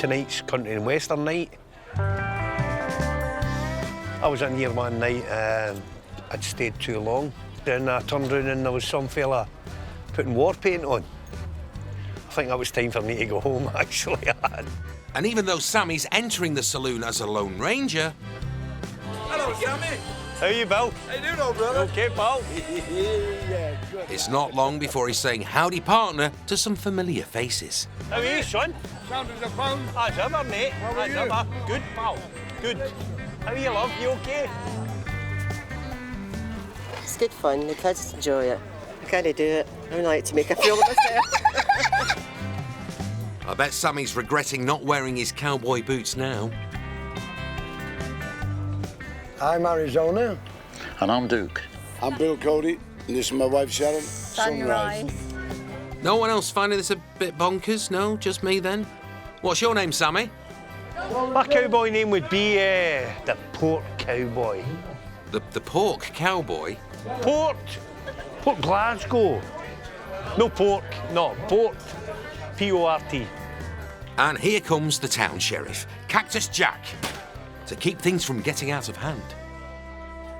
tonight's country and western night. I was in here one night and I'd stayed too long. Then I turned around and there was some fella putting war paint on. I think that was time for me to go home, actually. And even though Sammy's entering the saloon as a Lone Ranger... Hello, Sammy. How are you, Bill? How you doing, old brother? Okay, pal. Yeah, good. It's not long before he's saying howdy partner to some familiar faces. How are you, son? Sound as a phone. As ever, mate. How are As you? ever. Good, pal. Good. How are you, love? You okay? It's good fun, the kids enjoy it. I kind of do it. I like to make a fool of myself. I bet Sammy's regretting not wearing his cowboy boots now. I'm Arizona. And I'm Duke. I'm Bill Cody, and this is my wife Sharon. Sunrise. No one else finding this a bit bonkers? No, just me then? What's your name, Sammy? My cowboy name would be the Port Cowboy. The pork cowboy? Port Glasgow. No pork, no, Port. P-O-R-T. And here comes the town sheriff, Cactus Jack, to keep things from getting out of hand.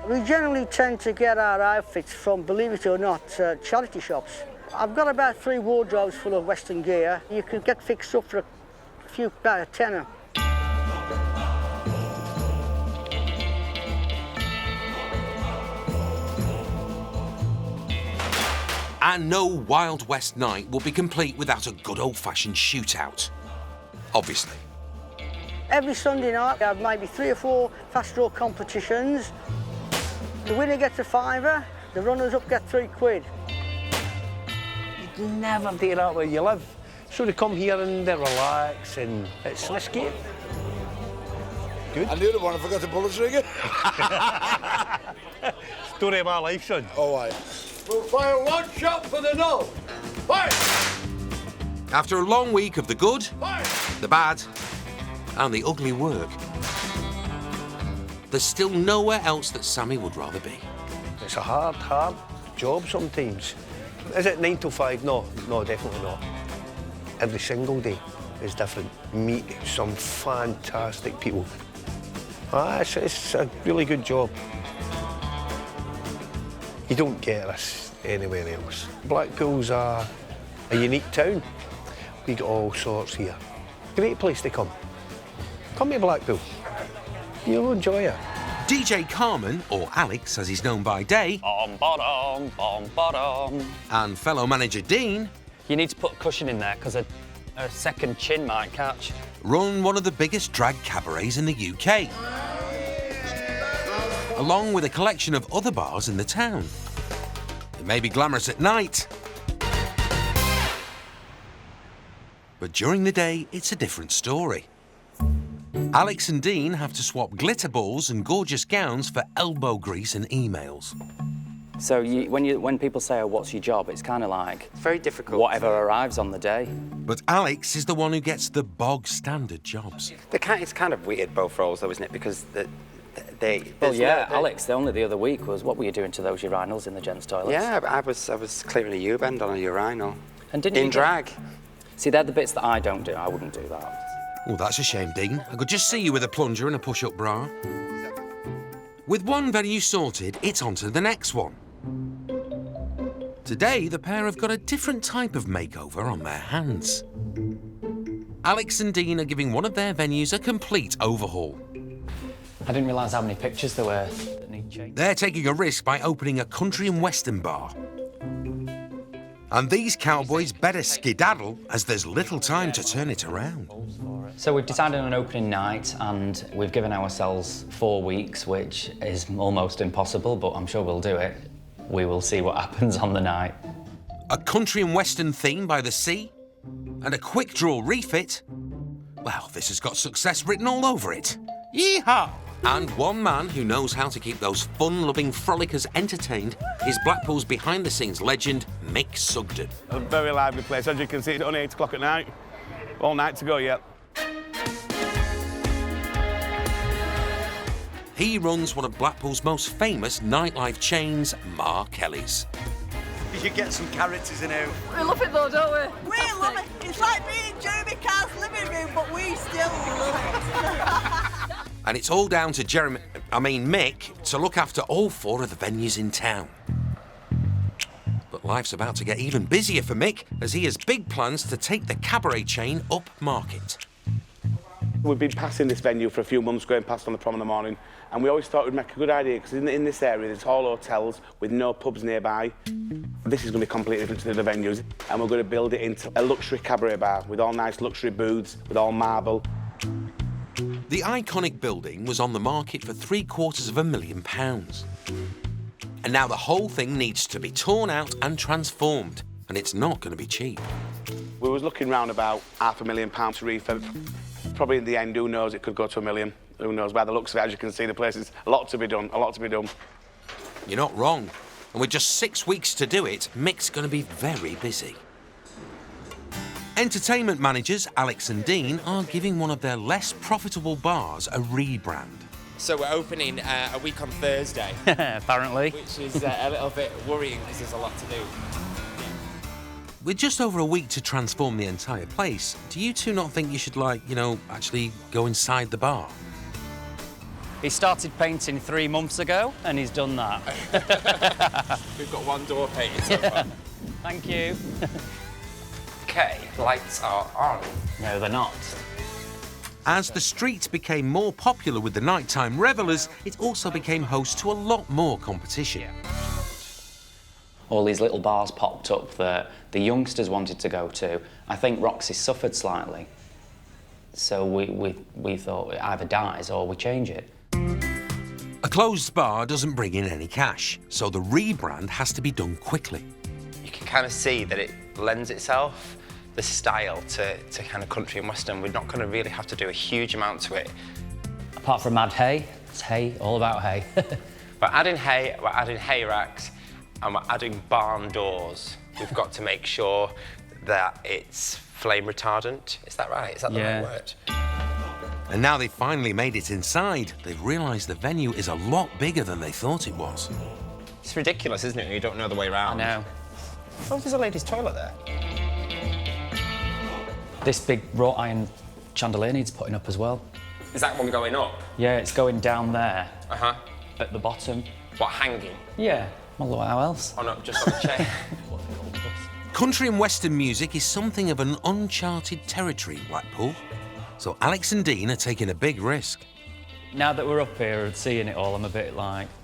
We generally tend to get our outfits from, believe it or not, charity shops. I've got about 3 wardrobes full of Western gear. You can get fixed up for a few, about a tenner. And no Wild West night will be complete without a good old-fashioned shootout. Obviously. Every Sunday night, I have maybe 3 or 4 fast draw competitions. The winner gets a £5, the runners-up get £3. You'd never do that where you live. So they come here and they relax and it's an escape. Good. And the other one, I forgot to pull the trigger. Story of my life, son. All right. We'll fire one shot for the nose. Fire! After a long week of the good, Fire! the bad, and the ugly work, there's still nowhere else that Sammy would rather be. It's a hard job sometimes. Is it 9 to 5? No, definitely not. Every single day is different. Meet some fantastic people. It's a really good job. You don't get this anywhere else. Blackpool's a unique town. We got all sorts here. Great place to come. Come to Blackpool. You'll enjoy it. DJ Carmen, or Alex as he's known by day, and fellow manager Dean, you need to put a cushion in there because a second chin might catch. run one of the biggest drag cabarets in the UK, along with a collection of other bars in the town. It may be glamorous at night, but during the day, it's a different story. Alex and Dean have to swap glitter balls and gorgeous gowns for elbow grease and emails. So when people say, oh, what's your job? It's kind of like... It's very difficult. Whatever arrives on the day. But Alex is the one who gets the bog standard jobs. It's kind of weird, both roles, though, isn't it? Because Well, yeah, Alex, only the other week was, what were you doing to those urinals in the gents' toilets? Yeah, I was clearing a U-bend on a urinal. And didn't you in drag. See, they're the bits that I don't do. I wouldn't do that. Oh, that's a shame, Dean. I could just see you with a plunger and a push-up bra. With one venue sorted, it's on to the next one. Today, the pair have got a different type of makeover on their hands. Alex and Dean are giving one of their venues a complete overhaul. I didn't realise how many pictures there were that need changing. They're taking a risk by opening a country and western bar. And these cowboys better skedaddle, as there's little time to turn it around. So we've decided on an opening night, and we've given ourselves 4 weeks, which is almost impossible, but I'm sure we'll do it. We will see what happens on the night. A country and western theme by the sea, and a quick draw refit. Well, this has got success written all over it. Yeehaw! And one man who knows how to keep those fun-loving frolickers entertained is Blackpool's behind-the-scenes legend, Mick Sugden. A very lively place. As you can see, it's only 8 o'clock at night. All night to go yet. He runs one of Blackpool's most famous nightlife chains, Ma Kelly's. You get some characters in here. We love it though, don't we? We love it. It's like being in Jeremy Carr's living room, but we still love it. And it's all down to Mick, to look after all 4 of the venues in town. But life's about to get even busier for Mick, as he has big plans to take the cabaret chain upmarket. We've been passing this venue for a few months, going past on the prom in the morning, and we always thought it would make a good idea, because in this area there's all hotels with no pubs nearby. This is going to be completely different to the other venues, and we're going to build it into a luxury cabaret bar with all nice luxury booths, with all marble. The iconic building was on the market for £750,000. And now the whole thing needs to be torn out and transformed, and it's not going to be cheap. We was looking round about £500,000 to refurb. Probably in the end, who knows, it could go to £1 million. Who knows? By the looks of it, as you can see, the place is a lot to be done, a lot to be done. You're not wrong. And with just 6 weeks to do it, Mick's going to be very busy. Entertainment managers Alex and Dean are giving one of their less profitable bars a rebrand. So we're opening a week on Thursday. Apparently. Which is a little bit worrying because there's a lot to do. With just over a week to transform the entire place, do you two not think you should, actually go inside the bar? He started painting 3 months ago, and he's done that. We've got 1 door painted so far. Thank you. Okay, lights are on. No, they're not. As the street became more popular with the nighttime revellers, it also became host to a lot more competition. All these little bars popped up that the youngsters wanted to go to. I think Roxy suffered slightly. So we thought it either dies or we change it. A closed bar doesn't bring in any cash, so the rebrand has to be done quickly. You can kind of see that it lends itself, the style, to kind of country and western. We're not going to really have to do a huge amount to it. Apart from add hay, it's hay, all about hay. We're adding hay racks, and we're adding barn doors. We've got to make sure that it's flame retardant. Is that right? Is that the right word? And now they've finally made it inside, they've realised the venue is a lot bigger than they thought it was. It's ridiculous, isn't it? You don't know the way around. I know. Oh, there's a ladies' toilet there. This big wrought iron chandelier needs putting up as well. Is that one going up? Yeah, it's going down there. Uh-huh. At the bottom. What, hanging? Yeah. Well, how else? Oh, no, just on a chair. Country and western music is something of an uncharted territory in Blackpool. So Alex and Dean are taking a big risk. Now that we're up here and seeing it all, I'm a bit,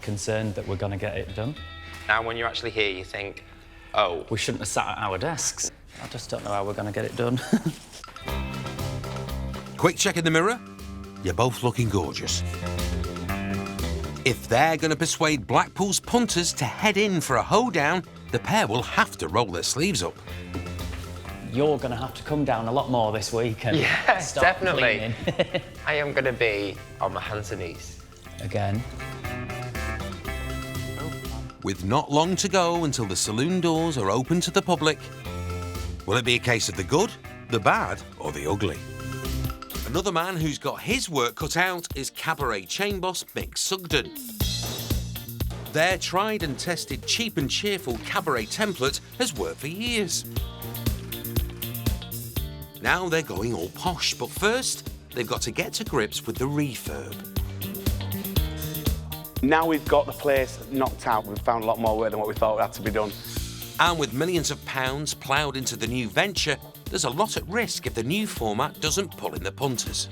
concerned that we're going to get it done. Now, when you're actually here, you think, oh... We shouldn't have sat at our desks. I just don't know how we're going to get it done. Quick check in the mirror. You're both looking gorgeous. If they're going to persuade Blackpool's punters to head in for a hoedown, the pair will have to roll their sleeves up. You're going to have to come down a lot more this week and yes, start definitely. cleaning. I am going to be on my hands and knees. Again. With not long to go until the saloon doors are open to the public, will it be a case of the good, the bad, or the ugly? Another man who's got his work cut out is cabaret chain boss Mick Sugden. Their tried and tested cheap and cheerful cabaret template has worked for years. Now they're going all posh, but first they've got to get to grips with the refurb. Now we've got the place knocked out, we've found a lot more work than what we thought had to be done. And with millions of pounds ploughed into the new venture, there's a lot at risk if the new format doesn't pull in the punters.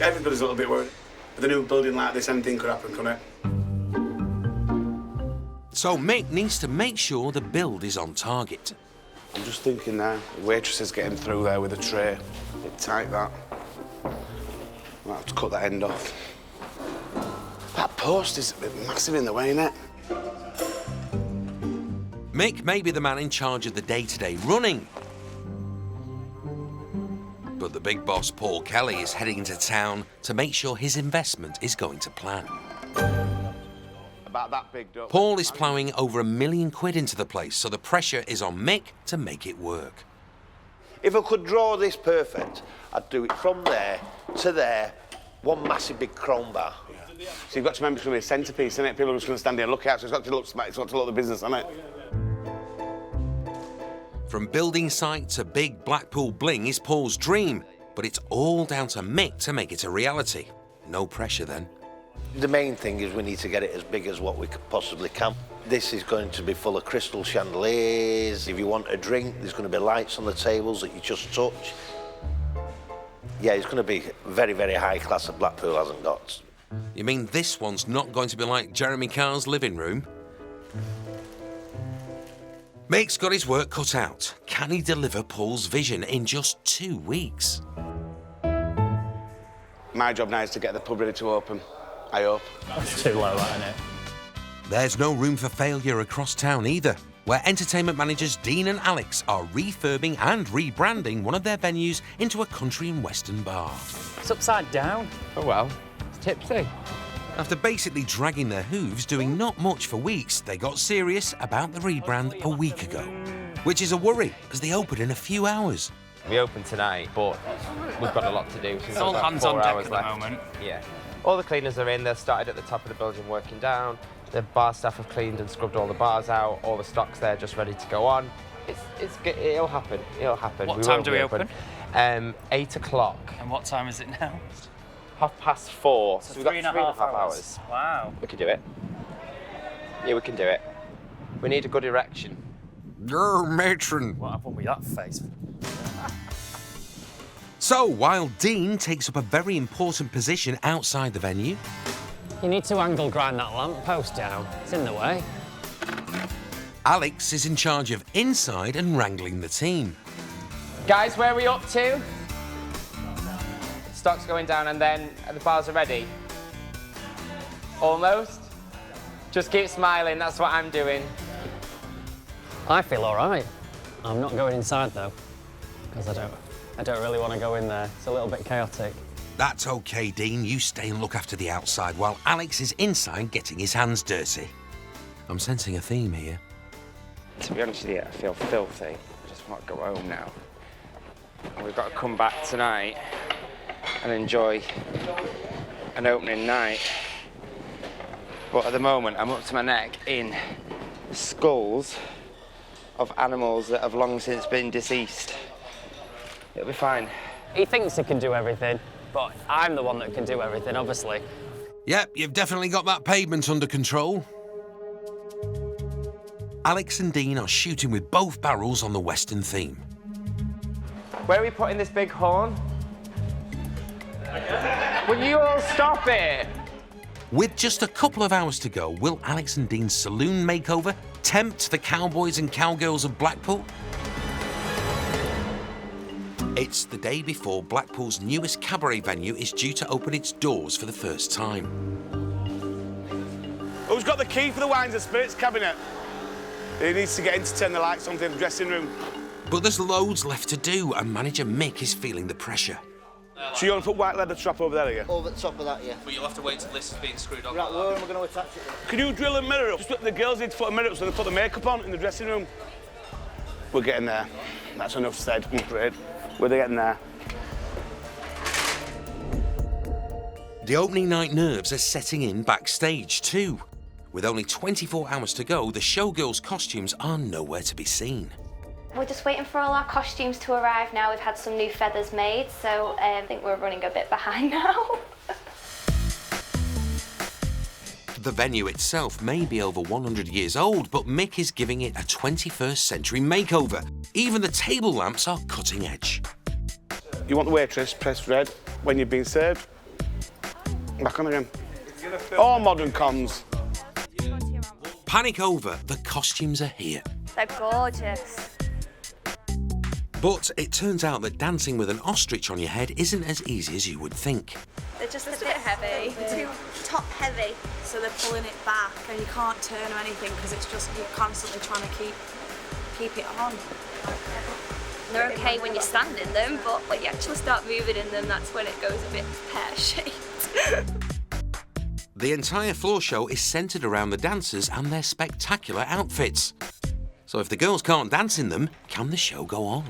Everybody's a little bit worried. With a new building like this, anything could happen, couldn't it? So Mick needs to make sure the build is on target. I'm just thinking now, the waitress is getting through there with a tray. A bit tight, that. Might have to cut that end off. That post is a bit massive in the way, isn't it? Mick may be the man in charge of the day-to-day running. But the big boss, Paul Kelly, is heading into town to make sure his investment is going to plan. About that big dough. Paul is ploughing over £1 million into the place, so the pressure is on Mick to make it work. If I could draw this perfect, I'd do it from there to there, one massive big chrome bar. Yeah. So you've got to remember it's going to be a centrepiece, isn't it? People are just going to stand here and look at it, so it's got to look smart, it's got to look the business, hasn't it? From building site to big Blackpool bling is Paul's dream, but it's all down to Mick to make it a reality. No pressure then. The main thing is we need to get it as big as what we possibly can. This is going to be full of crystal chandeliers. If you want a drink, there's going to be lights on the tables that you just touch. Yeah, it's going to be very, very high class that Blackpool hasn't got. You mean this one's not going to be like Jeremy Carr's living room? Mick's got his work cut out. Can he deliver Paul's vision in just 2 weeks? My job now is to get the pub ready to open. I hope. That's too low, isn't it? There's no room for failure across town either, where entertainment managers Dean and Alex are refurbing and rebranding one of their venues into a country and western bar. It's upside down. Oh well, it's tipsy. After basically dragging their hooves doing not much for weeks, they got serious about the rebrand a week ago. Which is a worry, as they open in a few hours. We open tonight, but we've got a lot to do. It's all hands on deck at the moment. Yeah. All the cleaners are in. They've started at the top of the building working down. The bar staff have cleaned and scrubbed all the bars out. All the stock's there just ready to go on. It'll happen. It'll happen. What time do we open? 8 o'clock. And what time is it now? 4:30. So we've got 3.5 hours. Wow. We can do it. Yeah, we can do it. We need a good erection. Grr, matron. What happened with that face? So, while Dean takes up a very important position outside the venue... You need to angle grind that lamp post down. It's in the way. Alex is in charge of inside and wrangling the team. Guys, where are we up to? Stock's going down and then the bars are ready. Almost. Just keep smiling, that's what I'm doing. I feel all right. I'm not going inside though, because I don't really want to go in there. It's a little bit chaotic. That's OK, Dean. You stay and look after the outside while Alex is inside getting his hands dirty. I'm sensing a theme here. To be honest with you, I feel filthy. I just want to go home now. And we've got to come back tonight and enjoy an opening night. But at the moment, I'm up to my neck in skulls of animals that have long since been deceased. It'll be fine. He thinks he can do everything, but I'm the one that can do everything, obviously. Yep, you've definitely got that pavement under control. Alex and Dean are shooting with both barrels on the Western theme. Where are we putting this big horn? Will you all stop it? With just a couple of hours to go, will Alex and Dean's saloon makeover tempt the cowboys and cowgirls of Blackpool? It's the day before Blackpool's newest cabaret venue is due to open its doors for the first time. Who's got the key for the wines and spirits cabinet? He needs to get in to turn the lights on in the dressing room. But there's loads left to do, and manager Mick is feeling the pressure. So you want to put white leather strap over there, are you? Over the top of that, yeah. But you'll have to wait till this is being screwed on. Right, where am I going to attach it? Can you drill a mirror up? Just the girls need to put a mirror up so they put the makeup on in the dressing room. We're getting there. That's enough said, I'm afraid. We're getting there. The opening night nerves are setting in backstage too. With only 24 hours to go, the showgirls' costumes are nowhere to be seen. We're just waiting for all our costumes to arrive now. We've had some new feathers made, so I think we're running a bit behind now. The venue itself may be over 100 years old, but Mick is giving it a 21st century makeover. Even the table lamps are cutting edge. You want the waitress pressed red when you've been served? Back on again. All modern comms. Panic over, the costumes are here. They're gorgeous. But it turns out that dancing with an ostrich on your head isn't as easy as you would think. They're just a bit heavy. They're too top heavy, so they're pulling it back, and you can't turn or anything because it's just you're constantly trying to keep it on. They're okay when you stand in them, but when you actually start moving in them, that's when it goes a bit pear-shaped. The entire floor show is centred around the dancers and their spectacular outfits. So if the girls can't dance in them, can the show go on?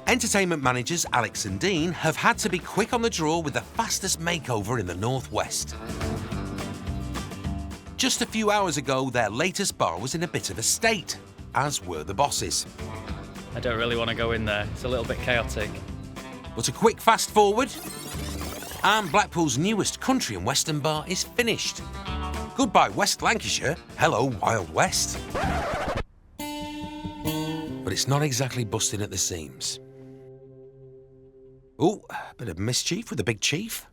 Entertainment managers Alex and Dean have had to be quick on the draw with the fastest makeover in the Northwest. Just a few hours ago, their latest bar was in a bit of a state, as were the bosses. I don't really want to go in there. It's a little bit chaotic. But a quick fast forward, and Blackpool's newest country and western bar is finished. Goodbye West Lancashire, hello Wild West. But it's not exactly busting at the seams. Oh, a bit of mischief with the big chief.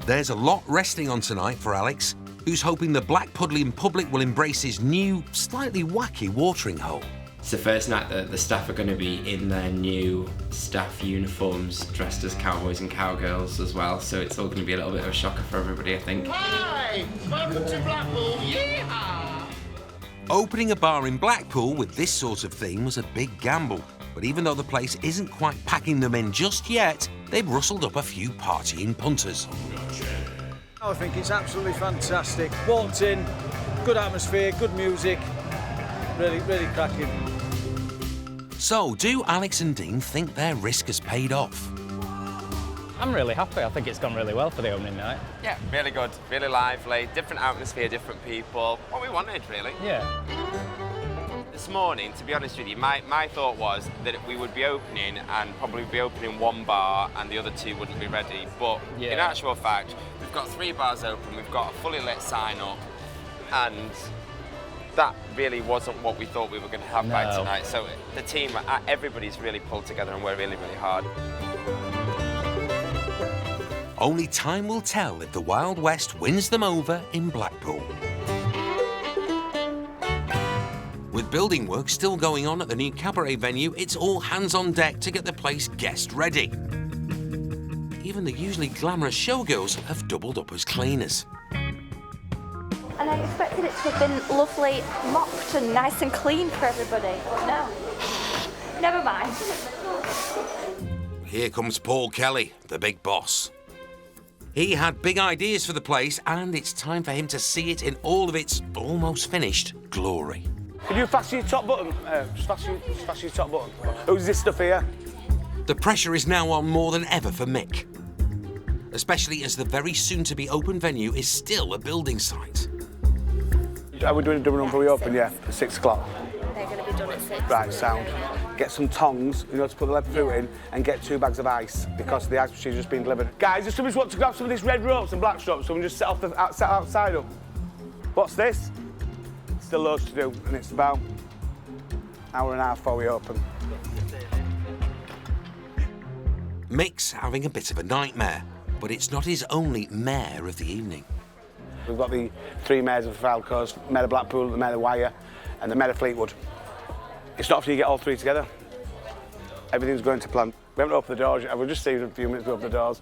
There's a lot resting on tonight for Alex, who's hoping the Blackpudlian public will embrace his new, slightly wacky watering hole. It's the first night that the staff are going to be in their new staff uniforms, dressed as cowboys and cowgirls as well, so it's all going to be a little bit of a shocker for everybody, I think. Hi! Welcome to Blackpool, yeehaw! Opening a bar in Blackpool with this sort of theme was a big gamble, but even though the place isn't quite packing them in just yet, they've rustled up a few partying punters. I think it's absolutely fantastic. Walked in, good atmosphere, good music, really cracking. So, do Alex and Dean think their risk has paid off? I'm really happy. I think it's gone really well for the opening night. Yeah, really good, really lively, different atmosphere, different people. What we wanted, really. Yeah. This morning, to be honest with you, my thought was that we would be opening and probably be opening one bar and the other two wouldn't be ready. But in actual fact, we've got 3 bars open, we've got a fully lit sign up, and that really wasn't what we thought we were going to have by tonight. So the team, everybody's really pulled together and worked really, really hard. Only time will tell if the Wild West wins them over in Blackpool. With building work still going on at the new cabaret venue, it's all hands on deck to get the place guest ready. Even the usually glamorous showgirls have doubled up as cleaners. And I expected it to have been lovely, mopped and nice and clean for everybody, but no. Never mind. Here comes Paul Kelly, the big boss. He had big ideas for the place, and it's time for him to see it in all of its almost finished glory. Can you fasten your top button? Just fasten your top button. Who's this stuff here? The pressure is now on more than ever for Mick, especially as the very soon-to-be open venue is still a building site. Are we doing a double run before we open? Yeah, at 6 o'clock. They're going to be done at 6. Right, sound. Get some tongs, to put the lead fruit in, and get 2 bags of ice, because the ice machine's just been delivered. Guys, if somebody wants to grab some of these red ropes and black straps, so we can just set outside up. What's this? Still loads to do, and it's about an hour and a half before we open. Mick's having a bit of a nightmare, but it's not his only mare of the evening. We've got the 3 mares of Falco's, the mare of Blackpool, the mare of Wyre, and the mare of Fleetwood. It's not often you get all 3 together. Everything's going to plan. We haven't opened the doors yet. We'll just see in a few minutes we open the doors.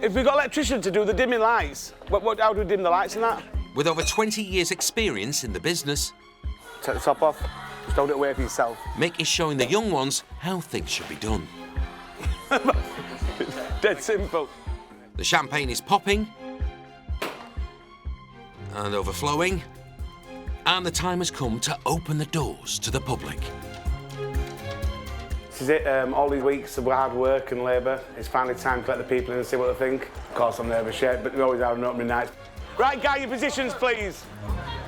If we've got an electrician to do the dimming lights, how do we dim the lights in that? With over 20 years' experience in the business, take the top off, just hold it away for yourself. Mick is showing the young ones how things should be done. Dead simple. The champagne is popping and overflowing, and the time has come to open the doors to the public. This is it, all these weeks of hard work and labour. It's finally time to let the people in and see what they think. Of course, I'm nervous yet, but we always have an opening night. Right, guy, your positions, please.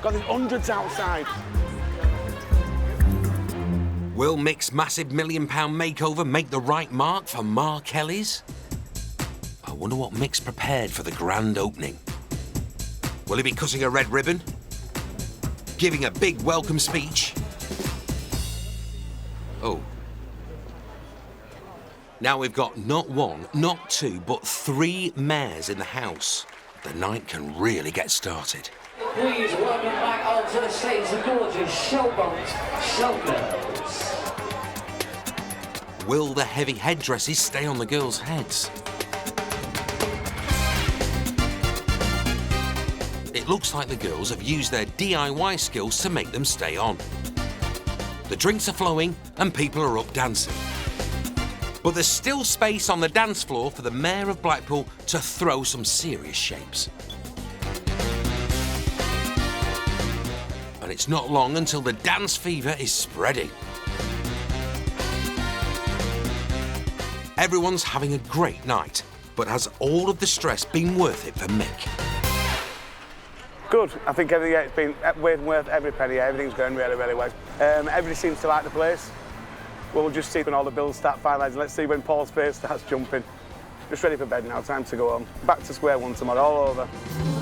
Got these hundreds outside. Will Mick's massive £1 million makeover make the right mark for Ma Kelly's? I wonder what Mick's prepared for the grand opening. Will he be cutting a red ribbon? Giving a big welcome speech? Oh. Now we've got not 1, not 2, but 3 mares in the house. The night can really get started. Please welcome back onto the stage the gorgeous showboat showgirls. Will the heavy headdresses stay on the girls' heads? It looks like the girls have used their DIY skills to make them stay on. The drinks are flowing and people are up dancing. But there's still space on the dance floor for the Mayor of Blackpool to throw some serious shapes. And it's not long until the dance fever is spreading. Everyone's having a great night, but has all of the stress been worth it for Mick? Good. I think it's been worth every penny. Everything's going really, really well. Everybody seems to like the place. Well, we'll just see when all the bills start finalising. Let's see when Paul's face starts jumping. Just ready for bed now, time to go home. Back to square one tomorrow, all over.